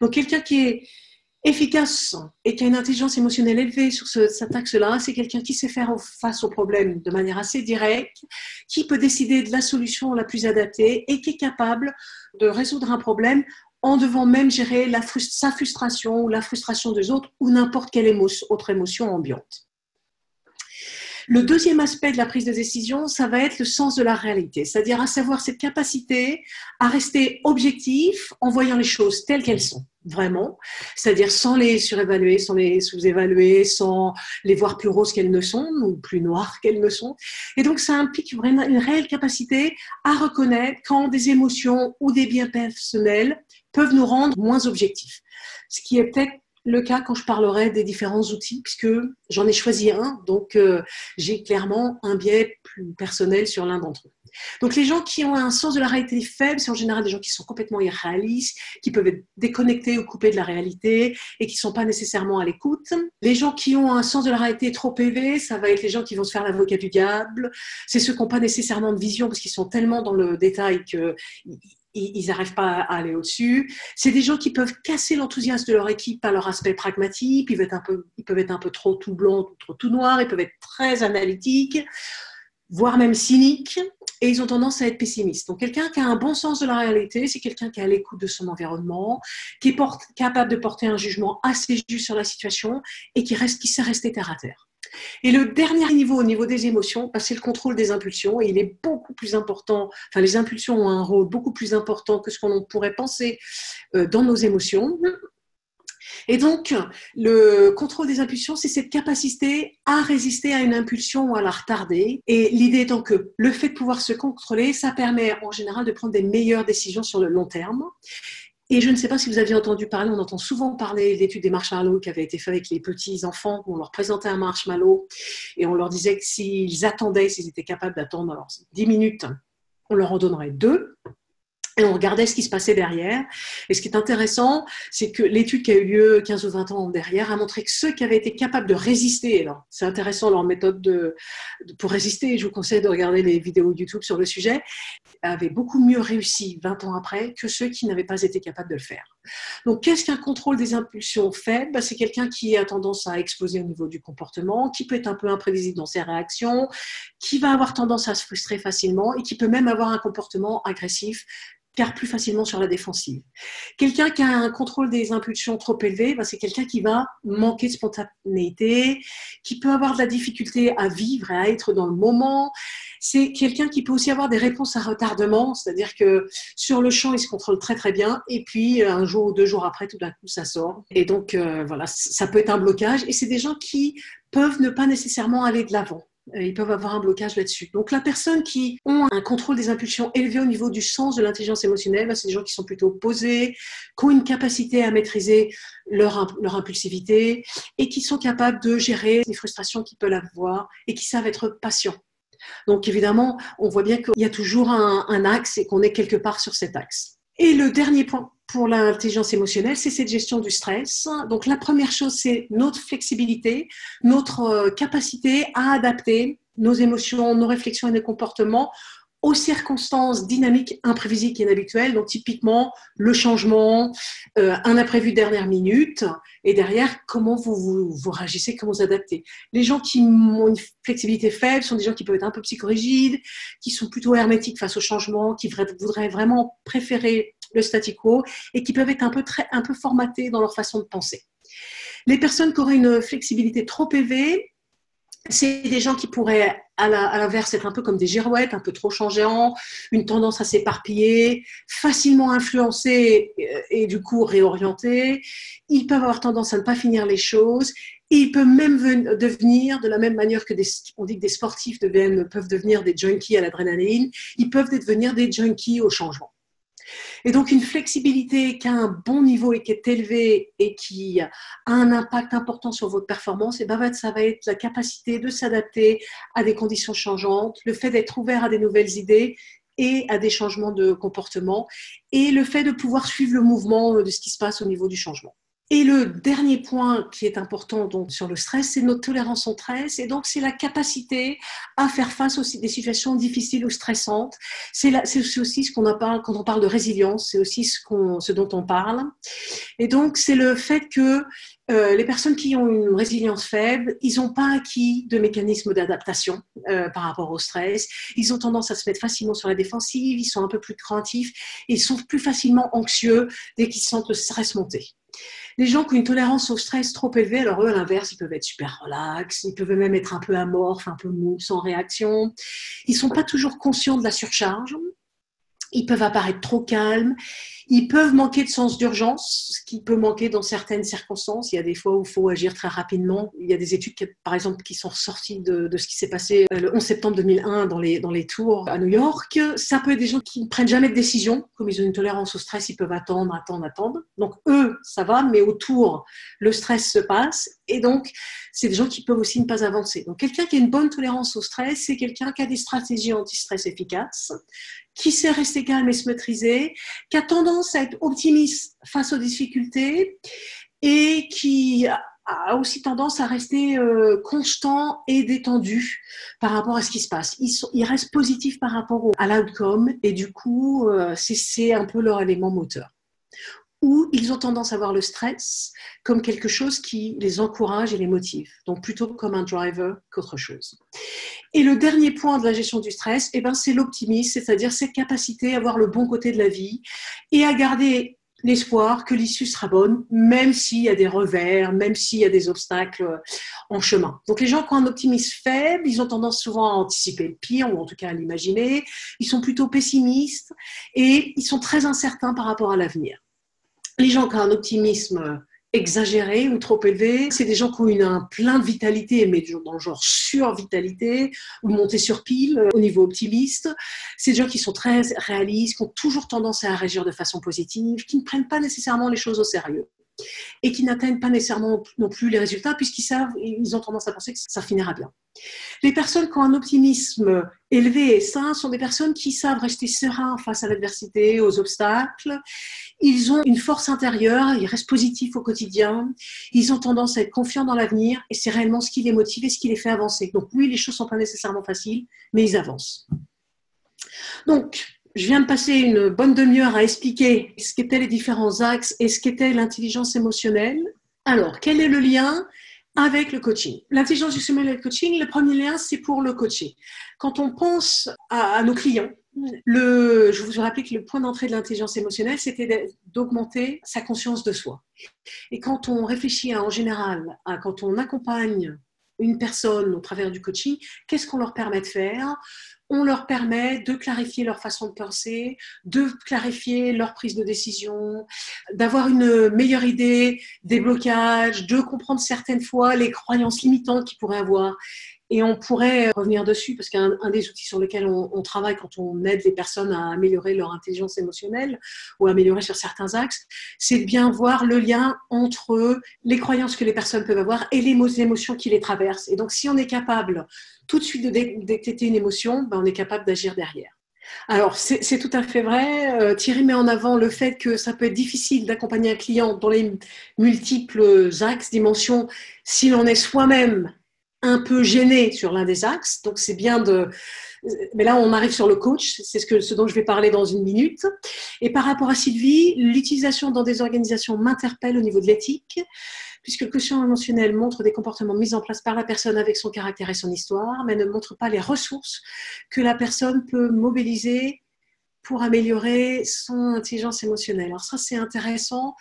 Donc, quelqu'un qui est efficace et qui a une intelligence émotionnelle élevée sur cet axe-là, c'est quelqu'un qui sait faire face aux problèmes de manière assez directe, qui peut décider de la solution la plus adaptée et qui est capable de résoudre un problème en devant même gérer sa frustration ou la frustration des autres ou n'importe quelle autre émotion ambiante. Le deuxième aspect de la prise de décision, ça va être le sens de la réalité, c'est-à-dire à savoir cette capacité à rester objectif en voyant les choses telles qu'elles sont, vraiment, c'est-à-dire sans les surévaluer, sans les sous-évaluer, sans les voir plus roses qu'elles ne sont ou plus noires qu'elles ne sont. Et donc, ça implique vraiment une réelle capacité à reconnaître quand des émotions ou des biens personnels peuvent nous rendre moins objectifs. Ce qui est peut-être le cas quand je parlerai des différents outils, puisque j'en ai choisi un, donc j'ai clairement un biais plus personnel sur l'un d'entre eux. Donc les gens qui ont un sens de la réalité faible, c'est en général des gens qui sont complètement irréalistes, qui peuvent être déconnectés ou coupés de la réalité et qui ne sont pas nécessairement à l'écoute. Les gens qui ont un sens de la réalité trop élevé, ça va être les gens qui vont se faire l'avocat du diable. C'est ceux qui n'ont pas nécessairement de vision parce qu'ils sont tellement dans le détail que ils n'arrivent pas à aller au-dessus. C'est des gens qui peuvent casser l'enthousiasme de leur équipe par leur aspect pragmatique. Ils peuvent être un peu trop tout blanc, trop tout noir. Ils peuvent être très analytiques, voire même cyniques. Et ils ont tendance à être pessimistes. Donc, quelqu'un qui a un bon sens de la réalité, c'est quelqu'un qui est à l'écoute de son environnement, qui est capable de porter un jugement assez juste sur la situation et qui sait rester terre à terre. Et le dernier niveau, au niveau des émotions, c'est le contrôle des impulsions et il est beaucoup plus important, enfin les impulsions ont un rôle beaucoup plus important que ce qu'on pourrait penser dans nos émotions. Et donc, le contrôle des impulsions, c'est cette capacité à résister à une impulsion ou à la retarder. Et l'idée étant que le fait de pouvoir se contrôler, ça permet en général de prendre des meilleures décisions sur le long terme. Et je ne sais pas si vous aviez entendu parler, on entend souvent parler de l'étude des marshmallows qui avait été faite avec les petits enfants, où on leur présentait un marshmallow et on leur disait que s'ils attendaient, s'ils étaient capables d'attendre 10 minutes, on leur en donnerait 2. Et on regardait ce qui se passait derrière. Et ce qui est intéressant, c'est que l'étude qui a eu lieu 15 ou 20 ans derrière a montré que ceux qui avaient été capables de résister, alors c'est intéressant leur méthode pour résister, je vous conseille de regarder les vidéos YouTube sur le sujet, avaient beaucoup mieux réussi 20 ans après que ceux qui n'avaient pas été capables de le faire. Donc, qu'est-ce qu'un contrôle des impulsions faible? C'est quelqu'un qui a tendance à exploser au niveau du comportement, qui peut être un peu imprévisible dans ses réactions, qui va avoir tendance à se frustrer facilement et qui peut même avoir un comportement agressif, car plus facilement sur la défensive. Quelqu'un qui a un contrôle des impulsions trop élevé, c'est quelqu'un qui va manquer de spontanéité, qui peut avoir de la difficulté à vivre et à être dans le moment. C'est quelqu'un qui peut aussi avoir des réponses à retardement, c'est-à-dire que sur le champ, il se contrôle très très bien, et puis un jour ou 2 jours après, tout d'un coup, ça sort. Et donc, voilà, ça peut être un blocage, et c'est des gens qui peuvent ne pas nécessairement aller de l'avant. Ils peuvent avoir un blocage là-dessus. Donc, la personne qui ont un contrôle des impulsions élevé au niveau du sens de l'intelligence émotionnelle, c'est des gens qui sont plutôt posés, qui ont une capacité à maîtriser leur impulsivité et qui sont capables de gérer les frustrations qu'ils peuvent avoir et qui savent être patients. Donc, évidemment, on voit bien qu'il y a toujours un axe et qu'on est quelque part sur cet axe. Et le dernier point pour l'intelligence émotionnelle, c'est cette gestion du stress. Donc, la première chose, c'est notre flexibilité, notre capacité à adapter nos émotions, nos réflexions et nos comportements aux circonstances dynamiques, imprévisibles et inhabituelles. Donc, typiquement, le changement, un imprévu dernière minute, et derrière, comment vous réagissez, comment vous adaptez. Les gens qui ont une flexibilité faible sont des gens qui peuvent être un peu psychorigides, qui sont plutôt hermétiques face au changement, qui voudraient vraiment préférer le statu quo et qui peuvent être un peu formatés dans leur façon de penser. Les personnes qui auraient une flexibilité trop élevée, c'est des gens qui pourraient, à l'inverse, être un peu comme des girouettes, un peu trop changeants, une tendance à s'éparpiller, facilement influencés et du coup réorientés. Ils peuvent avoir tendance à ne pas finir les choses. Et ils peuvent même devenir, de la même manière que on dit que des sportifs peuvent devenir des junkies à l'adrénaline, ils peuvent devenir des junkies au changement. Et donc, une flexibilité qui a un bon niveau et qui est élevée et qui a un impact important sur votre performance, ça va être la capacité de s'adapter à des conditions changeantes, le fait d'être ouvert à des nouvelles idées et à des changements de comportement, et le fait de pouvoir suivre le mouvement de ce qui se passe au niveau du changement. Et le dernier point qui est important donc, sur le stress, c'est notre tolérance au stress. Et donc, c'est la capacité à faire face aussi des situations difficiles ou stressantes. C'est aussi ce qu'on appelle, quand on parle de résilience, c'est aussi ce dont on parle. Et donc, c'est le fait que les personnes qui ont une résilience faible, ils n'ont pas acquis de mécanismes d'adaptation par rapport au stress. Ils ont tendance à se mettre facilement sur la défensive, ils sont un peu plus craintifs, et ils sont plus facilement anxieux dès qu'ils sentent le stress monter. Les gens qui ont une tolérance au stress trop élevée, alors eux, à l'inverse, ils peuvent être super relax, ils peuvent même être un peu amorphes, un peu mous, sans réaction. Ils ne sont pas toujours conscients de la surcharge. Ils peuvent apparaître trop calmes. Ils peuvent manquer de sens d'urgence, ce qui peut manquer dans certaines circonstances. Il y a des fois où il faut agir très rapidement. Il y a des études, par exemple, qui sont ressorties de ce qui s'est passé le 11 septembre 2001 dans les tours à New York. Ça peut être des gens qui ne prennent jamais de décision. Comme ils ont une tolérance au stress, ils peuvent attendre. Donc, eux, ça va, mais autour, le stress se passe. Et donc, c'est des gens qui peuvent aussi ne pas avancer. Donc, quelqu'un qui a une bonne tolérance au stress, c'est quelqu'un qui a des stratégies anti-stress efficaces, qui sait rester calme et se maîtriser, qui a tendance à être optimiste face aux difficultés et qui a aussi tendance à rester constant et détendu par rapport à ce qui se passe. Ils restent positifs par rapport à l'outcome et du coup, c'est un peu leur élément moteur. Ou ils ont tendance à voir le stress comme quelque chose qui les encourage et les motive, donc plutôt comme un driver qu'autre chose. Et le dernier point de la gestion du stress, c'est l'optimisme, c'est-à-dire cette capacité à voir le bon côté de la vie et à garder l'espoir que l'issue sera bonne, même s'il y a des revers, même s'il y a des obstacles en chemin. Donc les gens qui ont un optimisme faible, ils ont tendance souvent à anticiper le pire, ou en tout cas à l'imaginer, ils sont plutôt pessimistes et ils sont très incertains par rapport à l'avenir. Les gens qui ont un optimisme exagéré ou trop élevé, c'est des gens qui ont un plein de vitalité, mais dans le genre survitalité, ou monter sur pile au niveau optimiste. C'est des gens qui sont très réalistes, qui ont toujours tendance à réagir de façon positive, qui ne prennent pas nécessairement les choses au sérieux et qui n'atteignent pas nécessairement non plus les résultats ils ont tendance à penser que ça finira bien. Les personnes qui ont un optimisme élevé et sain sont des personnes qui savent rester sereins face à l'adversité, aux obstacles. Ils ont une force intérieure, ils restent positifs au quotidien, ils ont tendance à être confiants dans l'avenir et c'est réellement ce qui les motive et ce qui les fait avancer. Donc oui, les choses ne sont pas nécessairement faciles, mais ils avancent. Donc, Je viens de passer une bonne demi-heure à expliquer ce qu'étaient les différents axes et ce qu'était l'intelligence émotionnelle. Alors, quel est le lien avec le coaching? L'intelligence émotionnelle et le coaching, le premier lien, c'est pour le coaching. Quand on pense à nos clients, je vous rappelle que le point d'entrée de l'intelligence émotionnelle, c'était d'augmenter sa conscience de soi. Et quand on réfléchit en général, quand on accompagne une personne au travers du coaching, qu'est-ce qu'on leur permet de faire? On leur permet de clarifier leur façon de penser, de clarifier leur prise de décision, d'avoir une meilleure idée des blocages, de comprendre certaines fois les croyances limitantes qu'ils pourraient avoir. Et on pourrait revenir dessus, parce qu'un des outils sur lesquels on travaille quand on aide les personnes à améliorer leur intelligence émotionnelle ou à améliorer sur certains axes, c'est de bien voir le lien entre les croyances que les personnes peuvent avoir et les émotions qui les traversent. Et donc, si on est capable tout de suite de détecter une émotion, ben, on est capable d'agir derrière. Alors, c'est tout à fait vrai. Thierry met en avant le fait que ça peut être difficile d'accompagner un client dans les multiples axes, dimensions, si l'on est soi-même un peu gêné sur l'un des axes. Donc, c'est bien de... Mais là, on arrive sur le coach. C'est ce dont je vais parler dans une minute. Et par rapport à Sylvie, l'utilisation dans des organisations m'interpelle au niveau de l'éthique, puisque le quotient émotionnel montre des comportements mis en place par la personne avec son caractère et son histoire, mais ne montre pas les ressources que la personne peut mobiliser pour améliorer son intelligence émotionnelle. Alors ça, c'est intéressant.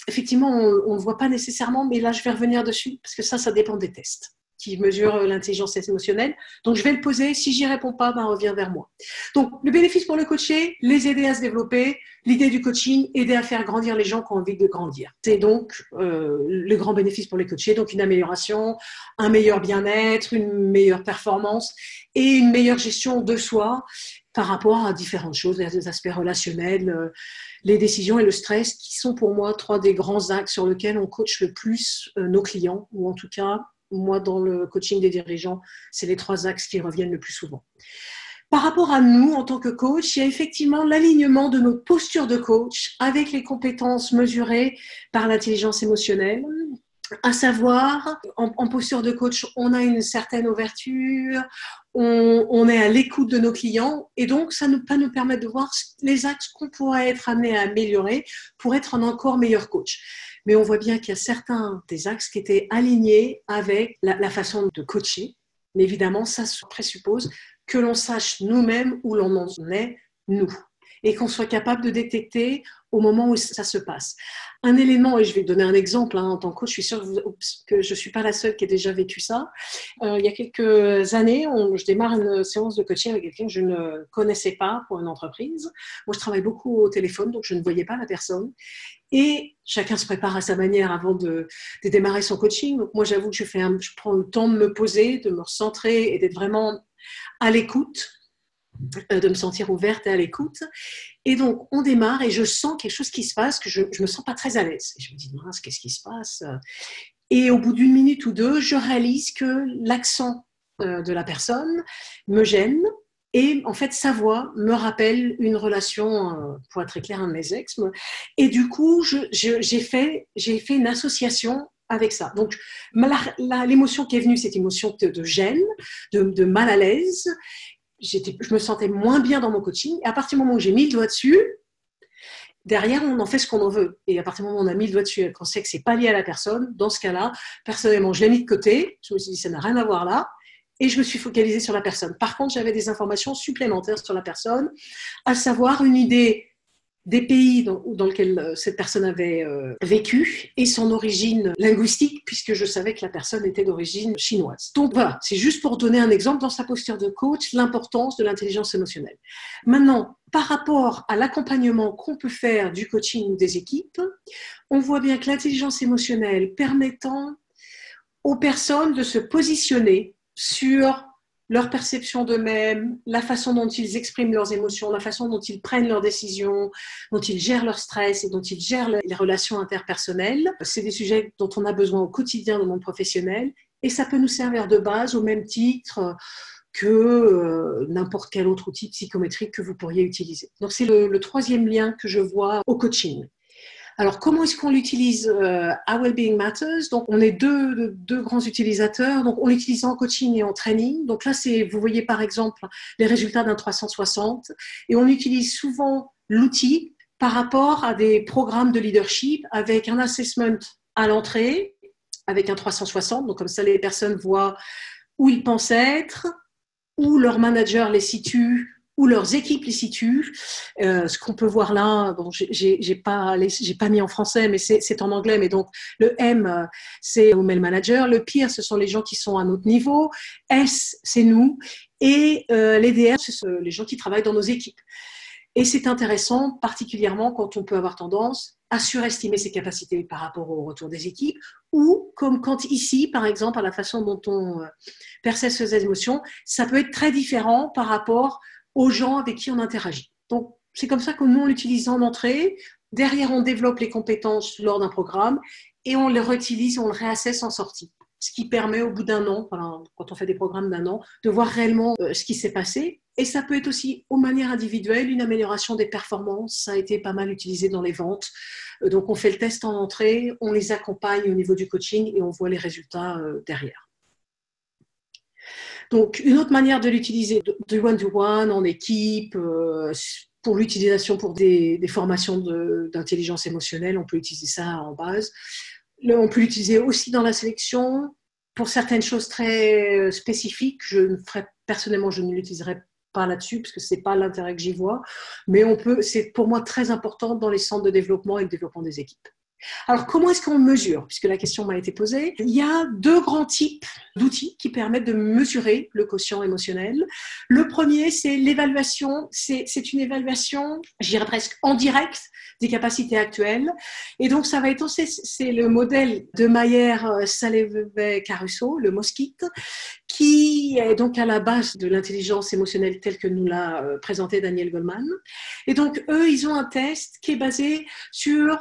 Effectivement, on ne le voit pas nécessairement, mais là, je vais revenir dessus, parce que ça dépend des tests qui mesurent l'intelligence émotionnelle. Donc, je vais le poser. Si j'y réponds pas, ben, reviens vers moi. Donc, le bénéfice pour le coaché, les aider à se développer. L'idée du coaching, aider à faire grandir les gens qui ont envie de grandir. C'est donc le grand bénéfice pour les coachés. Donc, une amélioration, un meilleur bien-être, une meilleure performance et une meilleure gestion de soi par rapport à différentes choses, les aspects relationnels, les décisions et le stress, qui sont pour moi 3 des grands axes sur lesquels on coach le plus nos clients, ou en tout cas, moi, dans le coaching des dirigeants, c'est les 3 axes qui reviennent le plus souvent. Par rapport à nous, en tant que coach, il y a effectivement l'alignement de notre posture de coach avec les compétences mesurées par l'intelligence émotionnelle. À savoir, en posture de coach, on a une certaine ouverture, on est à l'écoute de nos clients et donc ça peut nous permettre de voir les axes qu'on pourrait être amené à améliorer pour être un encore meilleur coach. Mais on voit bien qu'il y a certains des axes qui étaient alignés avec la façon de coacher. Mais évidemment, ça présuppose que l'on sache nous-mêmes où l'on en est, nous, et qu'on soit capable de détecter au moment où ça se passe. Un élément, et je vais donner un exemple, en tant que coach, je suis sûre que je ne suis pas la seule qui ait déjà vécu ça. Il y a quelques années, je démarre une séance de coaching avec quelqu'un que je ne connaissais pas pour une entreprise. Moi, je travaille beaucoup au téléphone, donc je ne voyais pas la personne. Et chacun se prépare à sa manière avant de démarrer son coaching. Donc moi, j'avoue que je prends le temps de me poser, de me recentrer et d'être vraiment à l'écoute, de me sentir ouverte et à l'écoute. Et donc, on démarre et je sens quelque chose qui se passe, que je ne me sens pas très à l'aise. Et je me dis, mince, qu'est-ce qui se passe? Et au bout d'une minute ou deux, je réalise que l'accent de la personne me gêne. Et en fait, sa voix me rappelle une relation, pour être très clair, un de mes ex. Et du coup, j'ai fait une association avec ça. Donc, l'émotion qui est venue, cette émotion de gêne, de mal à l'aise. Je me sentais moins bien dans mon coaching. Et à partir du moment où j'ai mis le doigt dessus, derrière, on en fait ce qu'on en veut. Et à partir du moment où on a mis le doigt dessus, qu'on sait que c'est pas lié à la personne, dans ce cas-là, personnellement, je l'ai mis de côté. Je me suis dit, ça n'a rien à voir là. Et je me suis focalisée sur la personne. Par contre, j'avais des informations supplémentaires sur la personne, à savoir une idée des pays dans lesquels cette personne avait vécu et son origine linguistique, puisque je savais que la personne était d'origine chinoise. Donc voilà, c'est juste pour donner un exemple dans sa posture de coach, l'importance de l'intelligence émotionnelle. Maintenant, par rapport à l'accompagnement qu'on peut faire du coaching ou des équipes, on voit bien que l'intelligence émotionnelle permettant aux personnes de se positionner sur leur perception d'eux-mêmes, la façon dont ils expriment leurs émotions, la façon dont ils prennent leurs décisions, dont ils gèrent leur stress et dont ils gèrent les relations interpersonnelles. C'est des sujets dont on a besoin au quotidien dans le monde professionnel et ça peut nous servir de base au même titre que n'importe quel autre outil psychométrique que vous pourriez utiliser. Donc c'est le 3e lien que je vois au coaching. Alors, comment est-ce qu'on l'utilise à Wellbeing Matters? Donc, on est deux grands utilisateurs. Donc, on l'utilise en coaching et en training. Donc là, vous voyez par exemple les résultats d'un 360. Et on utilise souvent l'outil par rapport à des programmes de leadership avec un assessment à l'entrée, avec un 360. Donc, comme ça, les personnes voient où ils pensent être, où leur manager les situe, où leurs équipes les situent. Ce qu'on peut voir là, bon, j'ai pas mis en français, mais c'est en anglais. Mais donc le M, c'est Women Manager. Le pire, ce sont les gens qui sont à notre niveau. S, c'est nous. Et les DR, ce sont les gens qui travaillent dans nos équipes. Et c'est intéressant, particulièrement quand on peut avoir tendance à surestimer ses capacités par rapport au retour des équipes, ou comme quand ici, par exemple, à la façon dont on perçoit ces émotions, ça peut être très différent par rapport aux gens avec qui on interagit. Donc, c'est comme ça que nous, on l'utilise en entrée. Derrière, on développe les compétences lors d'un programme et on les réutilise, on le réassesse en sortie. Ce qui permet au bout d'un an, quand on fait des programmes d'un an, de voir réellement ce qui s'est passé. Et ça peut être aussi, aux manières individuelles, une amélioration des performances. Ça a été pas mal utilisé dans les ventes. Donc, on fait le test en entrée, on les accompagne au niveau du coaching et on voit les résultats derrière. Donc, une autre manière de l'utiliser, du one-to-one, en équipe, pour l'utilisation pour des formations d'intelligence émotionnelle, on peut utiliser ça en base. On peut l'utiliser aussi dans la sélection. Pour certaines choses très spécifiques, personnellement, je ne l'utiliserai pas là-dessus, parce que ce n'est pas l'intérêt que j'y vois. Mais c'est pour moi très important dans les centres de développement et le développement des équipes. Alors, comment est-ce qu'on mesure? Puisque la question m'a été posée. Il y a deux grands types d'outils qui permettent de mesurer le quotient émotionnel. Le premier, c'est l'évaluation. C'est une évaluation, je dirais presque en direct, des capacités actuelles. Et donc, ça va être c'est le modèle de Mayer-Salovey-Caruso, le MOSCIT, qui est donc à la base de l'intelligence émotionnelle telle que nous l'a présenté Daniel Goleman. Et donc, eux, ils ont un test qui est basé sur...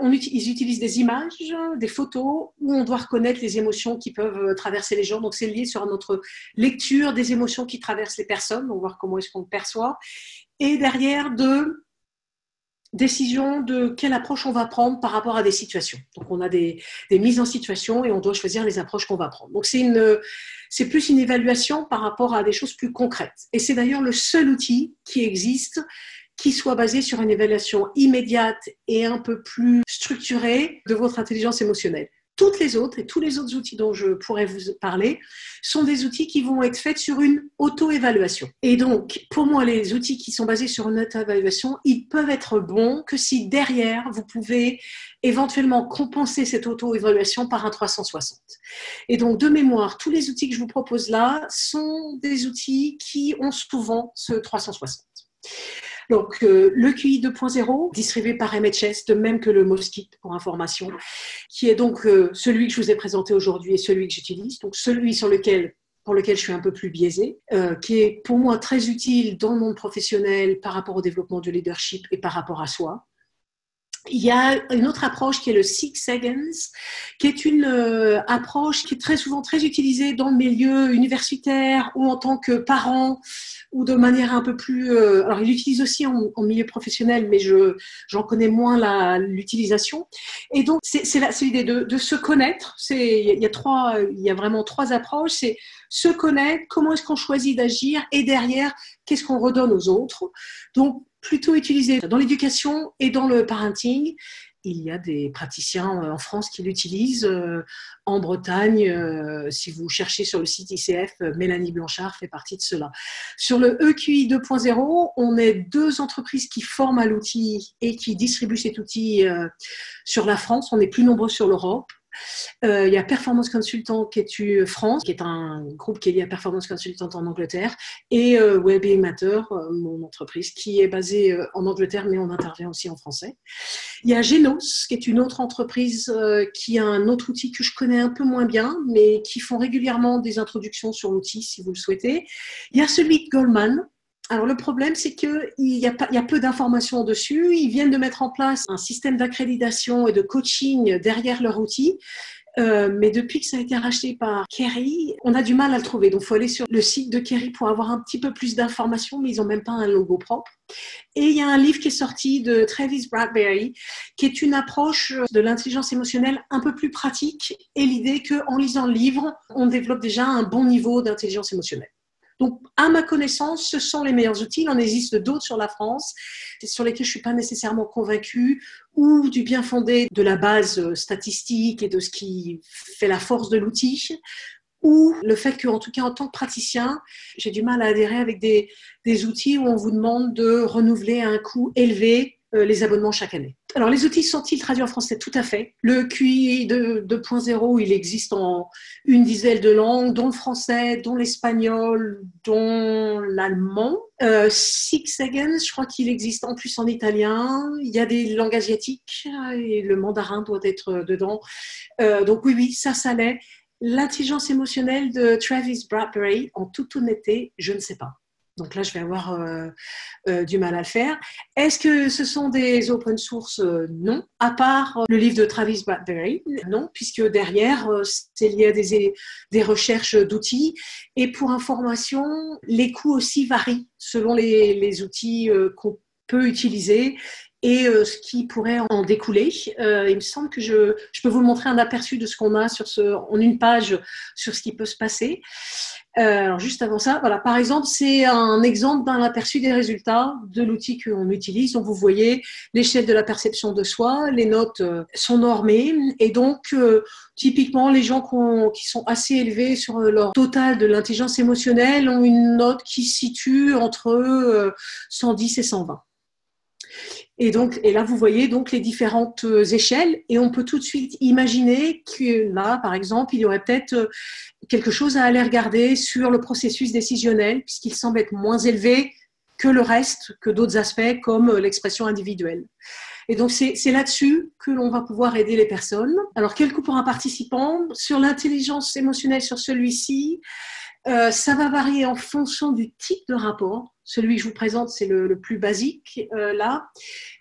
Ils utilisent des images, des photos, où on doit reconnaître les émotions qui peuvent traverser les gens. Donc, c'est lié sur notre lecture des émotions qui traversent les personnes. On va voir comment est-ce qu'on le perçoit. Et derrière, décision de quelle approche on va prendre par rapport à des situations. Donc, on a des mises en situation et on doit choisir les approches qu'on va prendre. Donc, c'est plus une évaluation par rapport à des choses plus concrètes. Et c'est d'ailleurs le seul outil qui existe qui soit basé sur une évaluation immédiate et un peu plus structurée de votre intelligence émotionnelle. Toutes les autres et tous les autres outils dont je pourrais vous parler sont des outils qui vont être faits sur une auto-évaluation. Et donc, pour moi, les outils qui sont basés sur une auto-évaluation, ils peuvent être bons que si derrière, vous pouvez éventuellement compenser cette auto-évaluation par un 360. Et donc, de mémoire, tous les outils que je vous propose là sont des outils qui ont souvent ce 360. Donc, le QI 2.0, distribué par MHS, de même que le MOSCIT pour information, qui est donc celui que je vous ai présenté aujourd'hui et celui que j'utilise, donc celui pour lequel je suis un peu plus biaisée, qui est pour moi très utile dans le monde professionnel par rapport au développement du leadership et par rapport à soi. Il y a une autre approche qui est le 6 Seconds, qui est une approche qui est très souvent très utilisée dans le milieu universitaire ou en tant que parent ou de manière un peu plus... alors, il l'utilise aussi en milieu professionnel, mais j'en connais moins l'utilisation. Et donc, c'est l'idée de se connaître. Il y a vraiment trois approches. C'est se connaître, comment est-ce qu'on choisit d'agir et derrière, qu'est-ce qu'on redonne aux autres. Donc, plutôt utilisé dans l'éducation et dans le parenting. Il y a des praticiens en France qui l'utilisent. En Bretagne, si vous cherchez sur le site ICF, Mélanie Blanchard fait partie de cela. Sur le EQI 2.0, on est deux entreprises qui forment à l'outil et qui distribuent cet outil sur la France. On est plus nombreux sur l'Europe. Il y a Performance Consultant qui est France, qui est un groupe qui est lié à Performance Consultant en Angleterre, et Wellbeing Matter, mon entreprise, qui est basée en Angleterre, mais on intervient aussi en français. Il y a Genos, qui est une autre entreprise qui a un autre outil que je connais un peu moins bien, mais qui font régulièrement des introductions sur l'outil, si vous le souhaitez. Il y a celui de Goleman. Alors, le problème, c'est qu'il y a peu d'informations dessus. Ils viennent de mettre en place un système d'accréditation et de coaching derrière leur outil. Mais depuis que ça a été racheté par Kerry, on a du mal à le trouver. Donc, il faut aller sur le site de Kerry pour avoir un petit peu plus d'informations, mais ils n'ont même pas un logo propre. Et il y a un livre qui est sorti de Travis Bradberry, qui est une approche de l'intelligence émotionnelle un peu plus pratique, et l'idée qu'en lisant le livre, on développe déjà un bon niveau d'intelligence émotionnelle. Donc, à ma connaissance, ce sont les meilleurs outils. Il en existe d'autres sur la France, sur lesquels je ne suis pas nécessairement convaincue, ou du bien fondé de la base statistique et de ce qui fait la force de l'outil, ou le fait qu'en tout cas, en tant que praticien, j'ai du mal à adhérer avec des outils où on vous demande de renouveler à un coût élevé les abonnements chaque année. Alors, les outils sont-ils traduits en français? Tout à fait. Le QI 2.0, il existe en une dizaine de langues, dont le français, dont l'espagnol, dont l'allemand. Six Seconds, je crois qu'il existe en plus en italien. Il y a des langues asiatiques et le mandarin doit être dedans. Donc oui, ça l'est. L'intelligence émotionnelle de Travis Bradberry, en toute honnêteté, je ne sais pas. Donc là, je vais avoir du mal à le faire. Est-ce que ce sont des open source? Non. À part le livre de Travis Bradberry, non, puisque derrière, c'est lié à des recherches d'outils. Et pour information, les coûts aussi varient selon les outils qu'on peut utiliser et ce qui pourrait en découler. Il me semble que je peux vous montrer un aperçu de ce qu'on a en une page sur ce qui peut se passer. Alors juste avant ça, voilà, par exemple, c'est un exemple d'un aperçu des résultats de l'outil qu'on utilise. Donc vous voyez l'échelle de la perception de soi, les notes sont normées et donc typiquement les gens qui sont assez élevés sur leur total de l'intelligence émotionnelle ont une note qui se situe entre 110 et 120. Et là, vous voyez donc les différentes échelles et on peut tout de suite imaginer que là, par exemple, il y aurait peut-être quelque chose à aller regarder sur le processus décisionnel puisqu'il semble être moins élevé que le reste, que d'autres aspects comme l'expression individuelle. Et donc, c'est là-dessus que l'on va pouvoir aider les personnes. Alors, quel coût pour un participant? Sur l'intelligence émotionnelle, sur celui-ci, ça va varier en fonction du type de rapport. Celui que je vous présente, c'est le plus basique là.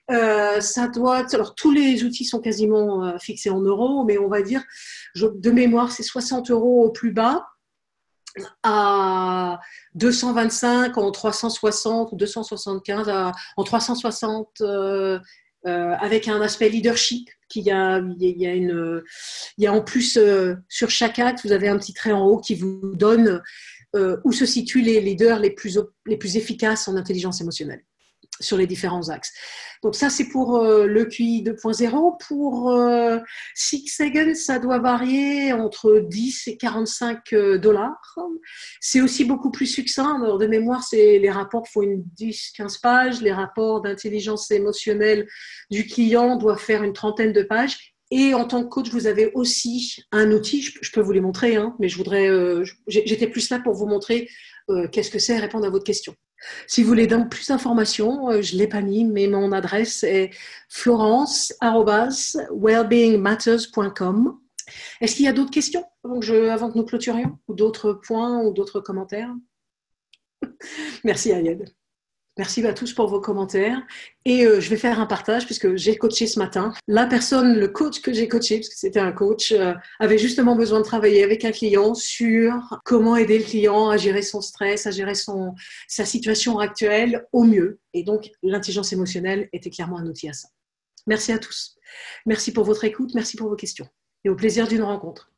Alors tous les outils sont quasiment fixés en euros, mais on va dire, de mémoire, c'est 60 € au plus bas, à 225 en 360 ou 275 en 360 avec un aspect leadership. Il y a en plus sur chaque acte, vous avez un petit trait en haut qui vous donne où se situent les leaders les plus efficaces en intelligence émotionnelle sur les différents axes. Donc ça, c'est pour le QI 2.0. Pour Six Seconds, ça doit varier entre 10 et 45 $. C'est aussi beaucoup plus succinct. Alors, de mémoire, les rapports font une 10-15 pages. Les rapports d'intelligence émotionnelle du client doivent faire une trentaine de pages. Et en tant que coach, vous avez aussi un outil, je peux vous les montrer, hein, mais j'étais plus là pour vous montrer qu'est-ce que c'est répondre à votre question. Si vous voulez donc plus d'informations, je ne l'ai pas mis, mais mon adresse est florence@wellbeingmatters.com. Est-ce qu'il y a d'autres questions avant que nous clôturions, ou d'autres points ou d'autres commentaires? Merci Ayed. Merci à tous pour vos commentaires. Et je vais faire un partage puisque j'ai coaché ce matin. Le coach que j'ai coaché, parce que c'était un coach, avait justement besoin de travailler avec un client sur comment aider le client à gérer son stress, à gérer sa situation actuelle au mieux. Et donc, l'intelligence émotionnelle était clairement un outil à ça. Merci à tous. Merci pour votre écoute, merci pour vos questions. Et au plaisir d'une rencontre.